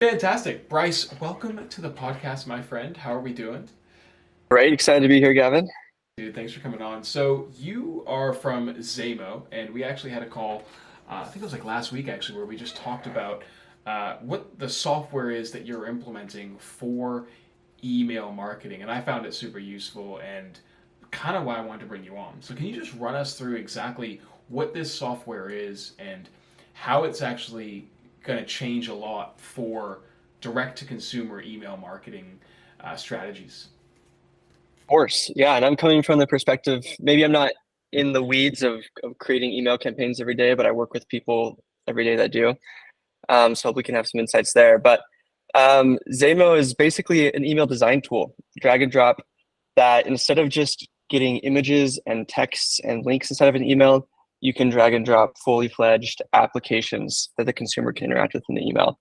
Fantastic. Bryce, welcome to the podcast, my friend. How are we doing? Right, excited to be here, Gavin. Dude, thanks for coming on. So you are from Zamo, and we actually had a call, I think it was like last week actually, where we just talked about what the software is that you're implementing for email marketing, and I found it super useful and kind of why I wanted to bring you on. So can you just run us through exactly what this software is and how it's actually going to change a lot for direct to consumer email marketing strategies? Of course, yeah, and I'm coming from the perspective, maybe I'm not in the weeds of creating email campaigns every day, but I work with people every day that do. So hope we can have some insights there. But Zamo is basically an email design tool, drag and drop, that instead of just getting images and texts and links inside of an email, you can drag and drop fully fledged applications that the consumer can interact with in the email.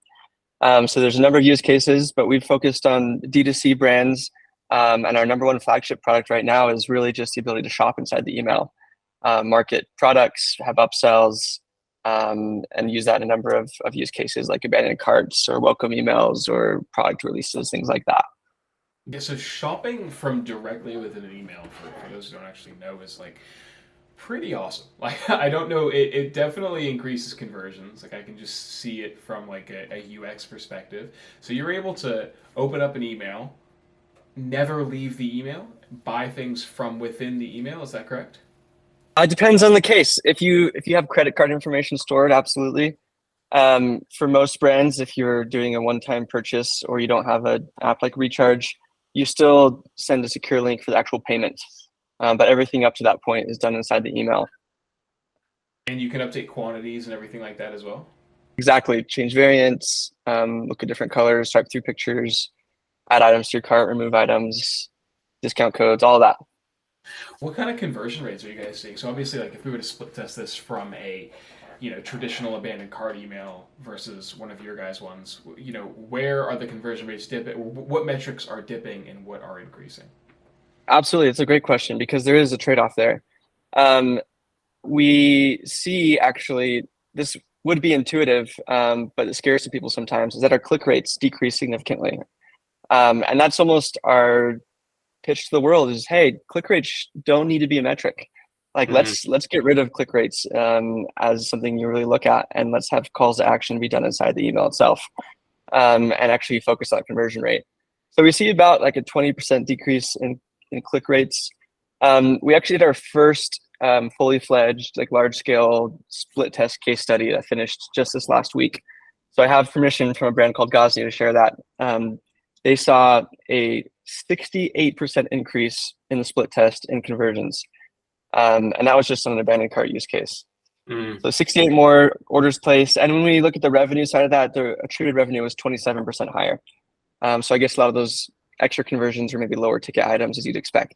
So there's a number of use cases, but we've focused on D2C brands. And our number one flagship product right now is really just the ability to shop inside the email, market products, have upsells, and use that in a number of use cases like abandoned carts or welcome emails or product releases, things like that. Yeah, so shopping from directly within an email, for those who don't actually know, is like pretty awesome. Like I don't know, it definitely increases conversions. Like I can just see it from like a UX perspective. So you're able to open up an email, never leave the email, buy things from within the email. Is that correct? It depends on the case. If you have credit card information stored, absolutely. For most brands, if you're doing a one-time purchase or you don't have an app like Recharge, you still send a secure link for the actual payment. But everything up to that point is done inside the email. And you can update quantities and everything like that as well. Exactly. Change variants, look at different colors, swipe through pictures, add items to your cart, remove items, discount codes, all of that. What kind of conversion rates are you guys seeing? So obviously, like if we were to split test this from a, traditional abandoned cart email versus one of your guys' ones, where are the conversion rates dipping? What metrics are dipping and what are increasing? Absolutely. It's a great question because there is a trade-off there. Um, we see actually this would be intuitive, but it scares some people sometimes, is that our click rates decrease significantly. And that's almost our pitch to the world is, hey, click rates don't need to be a metric. Like Hmm. let's get rid of click rates as something you really look at, and let's have calls to action be done inside the email itself, and actually focus on conversion rate. So we see about like a 20% decrease in click rates. We actually did our first fully fledged, like large scale split test case study that finished just this last week. So I have permission from a brand called Gosney to share that. They saw a 68% increase in the split test in conversions. And that was just on an abandoned cart use case. Mm. So 68 more orders placed. And when we look at the revenue side of that, the attributed revenue was 27% higher. So I guess a lot of those extra conversions are maybe lower ticket items as you'd expect,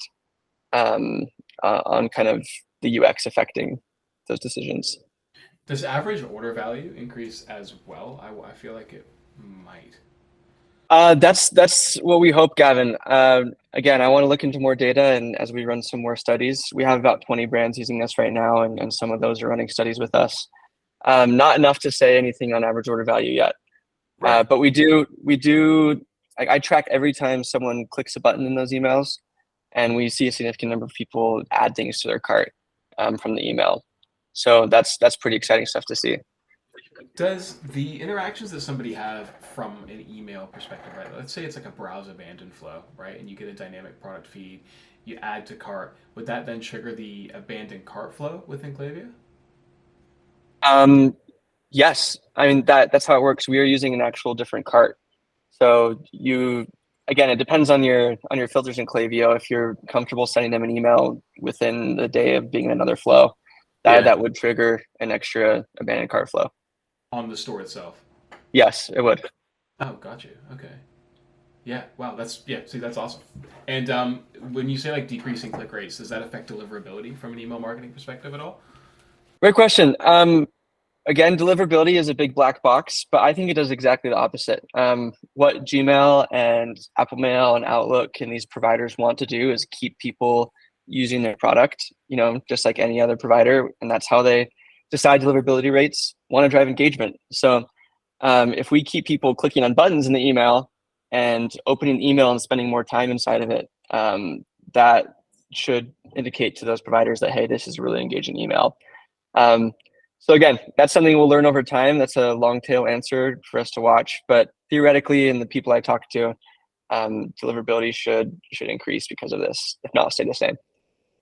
um, on kind of the UX affecting those decisions. Does average order value increase as well? I feel like it might. That's what we hope, Gavin. Again, I want to look into more data, and as we run some more studies, we have about 20 brands using us right now, and some of those are running studies with us. Not enough to say anything on average order value yet, Right. but we do. I track every time someone clicks a button in those emails, and we see a significant number of people add things to their cart from the email. So that's pretty exciting stuff to see. Does the interactions that somebody have from an email perspective, right? Let's say it's like a browse abandon flow, right? And you get a dynamic product feed, you add to cart. Would that then trigger the abandoned cart flow within Klaviyo? Um, yes, I mean that's how it works. We are using an actual different cart. So you again, it depends on your filters in Klaviyo. If you're comfortable sending them an email within the day of being in another flow, that Yeah. that would trigger an extra abandoned cart flow. On the store itself. Yes, it would. Oh, got you. Okay. Yeah. Wow. Yeah. See, that's awesome. And when you say like decreasing click rates, does that affect deliverability from an email marketing perspective at all? Great question. Again, deliverability is a big black box, but I think it does exactly the opposite. What Gmail and Apple Mail and Outlook and these providers want to do is keep people using their product, just like any other provider, and that's how they decide deliverability rates. Want to drive engagement. So If we keep people clicking on buttons in the email and opening the email and spending more time inside of it, that should indicate to those providers that, hey, this is a really engaging email. So again, that's something we'll learn over time. That's a long tail answer for us to watch, but theoretically, and the people I talk to, deliverability should increase because of this, if not stay the same.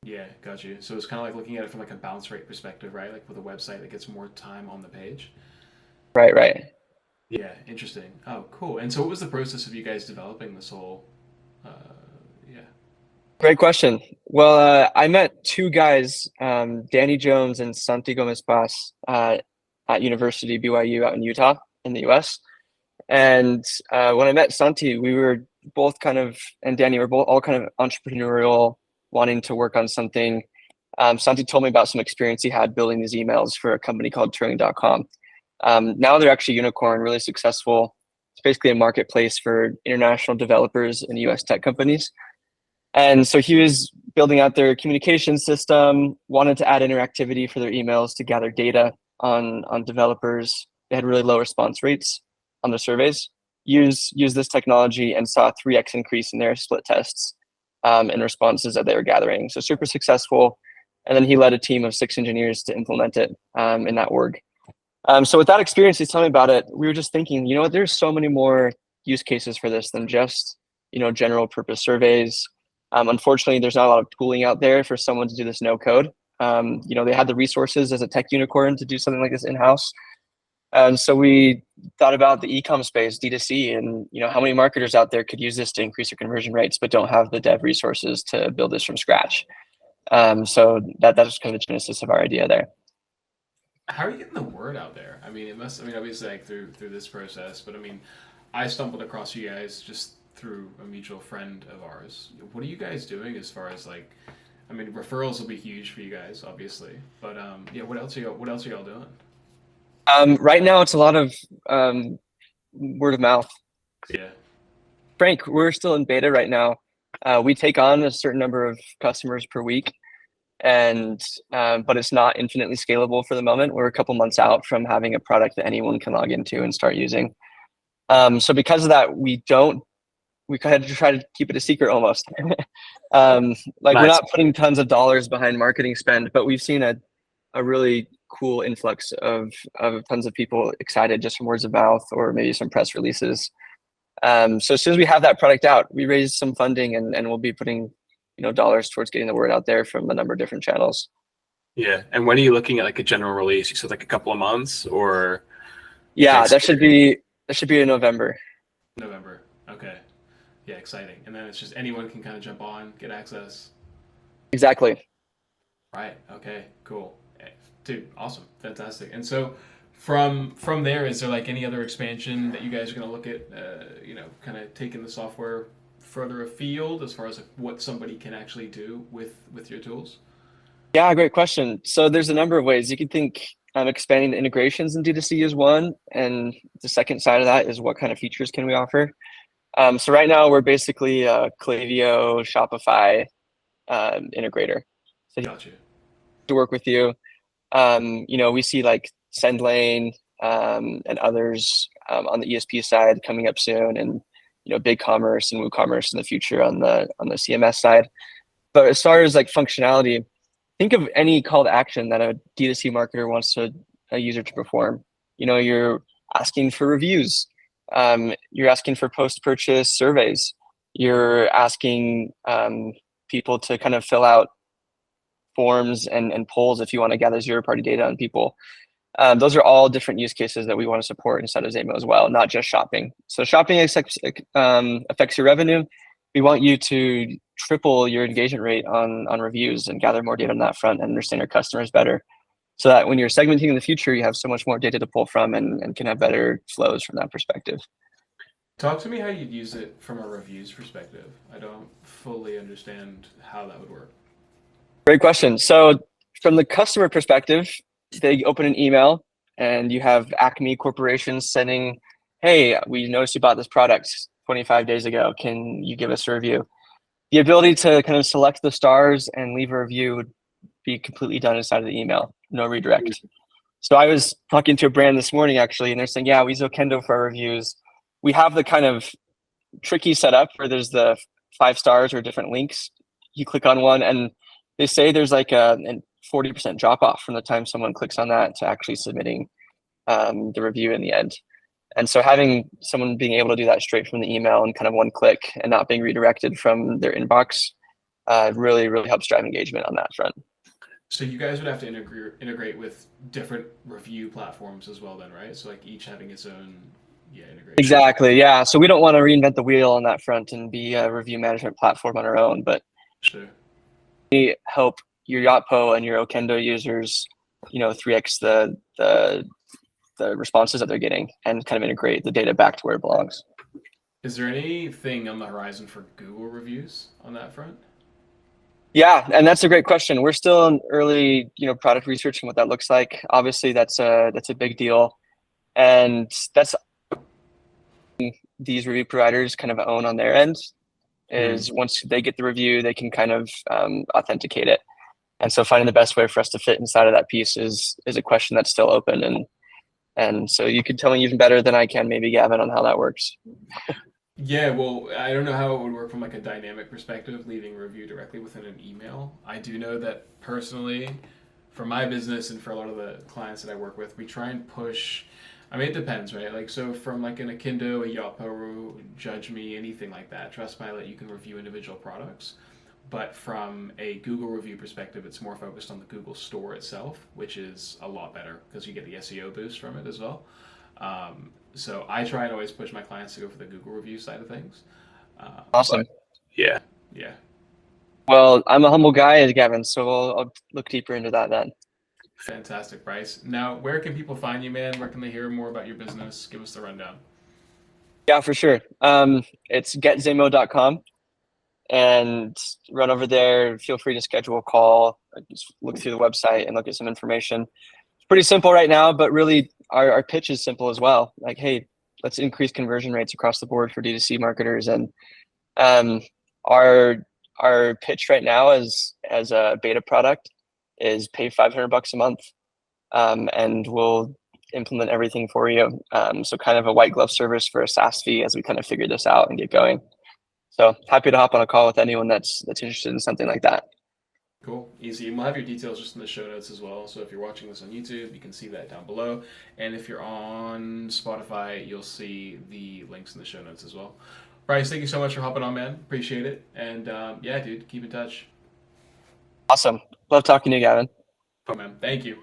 Yeah, got you. So it's kind of like looking at it from like a bounce rate perspective, right? Like with a website that gets more time on the page. Right. Yeah, interesting. Oh, cool. And so what was the process of you guys developing this whole, uh, yeah. Great question. Well, I met two guys, Danny Jones and Santi Gomez-Paz, at University BYU out in Utah in the US. And when I met Santi, we were both and Danny were both all kind of entrepreneurial, wanting to work on something. Santi told me about some experience he had building these emails for a company called Turing.com. Now they're actually unicorn, really successful. It's basically a marketplace for international developers and US tech companies. And so he was building out their communication system, wanted to add interactivity for their emails to gather data on developers. They had really low response rates on the surveys. Use this technology and saw a 3x increase in their split tests and responses that they were gathering. So super successful. And then he led a team of 6 engineers to implement it in that org. So with that experience, he's telling me about it. We were just thinking, you know what, there's so many more use cases for this than just, general purpose surveys. Unfortunately, there's not a lot of tooling out there for someone to do this no code. They had the resources as a tech unicorn to do something like this in-house. And so we thought about the e-com space, D2C, and how many marketers out there could use this to increase their conversion rates, but don't have the dev resources to build this from scratch. So that was kind of the genesis of our idea there. How are you getting the word out there? I mean, obviously like through this process, but I mean, I stumbled across you guys just through a mutual friend of ours. What are you guys doing as far as like, I mean, referrals will be huge for you guys, obviously, but yeah, what else are y'all doing? Right now, it's a lot of word of mouth. Yeah. Frank, we're still in beta right now. We take on a certain number of customers per week, and but it's not infinitely scalable for the moment. We're a couple months out from having a product that anyone can log into and start using. So because of that, we kind of try to keep it a secret almost. Nice. We're not putting tons of dollars behind marketing spend, but we've seen a really cool influx of tons of people excited just from words of mouth or maybe some press releases. So as soon as we have that product out, we raise some funding and we'll be putting dollars towards getting the word out there from a number of different channels. Yeah. And when are you looking at like a general release? You said like a couple of months or? Yeah, that should be in November. November. Okay. Yeah, exciting. And then it's just anyone can kind of jump on, get access. Exactly. Right. Okay. Cool. Dude, awesome. Fantastic. And so from there, is there like any other expansion that you guys are going to look at, kind of taking the software further afield as far as like what somebody can actually do with your tools? Yeah, great question. So there's a number of ways you can think. Expanding the integrations in D2C is one, and the second side of that is what kind of features can we offer. So right now we're basically a Klaviyo Shopify integrator. So Got you. to work with you, we see like SendLane and others on the ESP side coming up soon, and BigCommerce and WooCommerce in the future on the CMS side. But as far as like functionality, think of any call to action that a D2C marketer wants a user to perform. You're asking for reviews. You're asking for post-purchase surveys. You're asking people to kind of fill out forms and polls if you want to gather zero-party data on people. Those are all different use cases that we want to support inside of Zamo as well, not just shopping. So shopping affects your revenue. We want you to triple your engagement rate on reviews and gather more data on that front and understand your customers better, so that when you're segmenting in the future, you have so much more data to pull from and can have better flows from that perspective. Talk to me how you'd use it from a reviews perspective. I don't fully understand how that would work. Great question. So from the customer perspective, they open an email and you have Acme Corporation sending, hey, we noticed you bought this product 25 days ago. Can you give us a review? The ability to kind of select the stars and leave a review would be completely done inside of the email, no redirect. So I was talking to a brand this morning actually, and they're saying, yeah, we use Okendo for our reviews. We have the kind of tricky setup where there's the 5 stars or different links. You click on one, and they say there's like a 40% drop off from the time someone clicks on that to actually submitting the review in the end. And so having someone being able to do that straight from the email and kind of one click and not being redirected from their inbox really, really helps drive engagement on that front. So you guys would have to integrate with different review platforms as well, then, right? So like each having its own integration. Exactly. Yeah. So we don't want to reinvent the wheel on that front and be a review management platform on our own, but Sure. we help your Yotpo and your Okendo users, 3x the responses that they're getting and kind of integrate the data back to where it belongs. Is there anything on the horizon for Google reviews on that front? Yeah, and that's a great question. We're still in early, product research and what that looks like. Obviously, that's a big deal, and that's these review providers kind of own on their end. Is once they get the review, they can kind of authenticate it. And so, finding the best way for us to fit inside of that piece is a question that's still open. And so, you could tell me even better than I can, maybe Gavin, on how that works. Yeah, well, I don't know how it would work from like a dynamic perspective, leaving a review directly within an email. I do know that personally, for my business and for a lot of the clients that I work with, we try and push. I mean, it depends, right? Like, so from like an Akendo, a Yotpo, Judge Me, anything like that, Trustpilot, you can review individual products. But from a Google review perspective, it's more focused on the Google store itself, which is a lot better because you get the SEO boost from it as well. So I try and always push my clients to go for the Google review side of things. Awesome. Yeah. Yeah. Well, I'm a humble guy, Gavin, so I'll look deeper into that then. Fantastic, Bryce. Now, where can people find you, man? Where can they hear more about your business? Give us the rundown. Yeah, for sure. It's getzamo.com, and run over there. Feel free to schedule a call. Just look through the website and look at some information. It's pretty simple right now, but really our pitch is simple as well. Like, hey, let's increase conversion rates across the board for D2C marketers. And our pitch right now as a beta product is pay $500 a month, and we'll implement everything for you. So kind of a white glove service for a SaaS fee as we kind of figure this out and get going. So happy to hop on a call with anyone that's interested in something like that. Cool, easy. And we'll have your details just in the show notes as well. So if you're watching this on YouTube, you can see that down below. And if you're on Spotify, you'll see the links in the show notes as well. Bryce, thank you so much for hopping on, man. Appreciate it. And yeah, dude, keep in touch. Awesome. Love talking to you, Gavin. Oh, man. Thank you.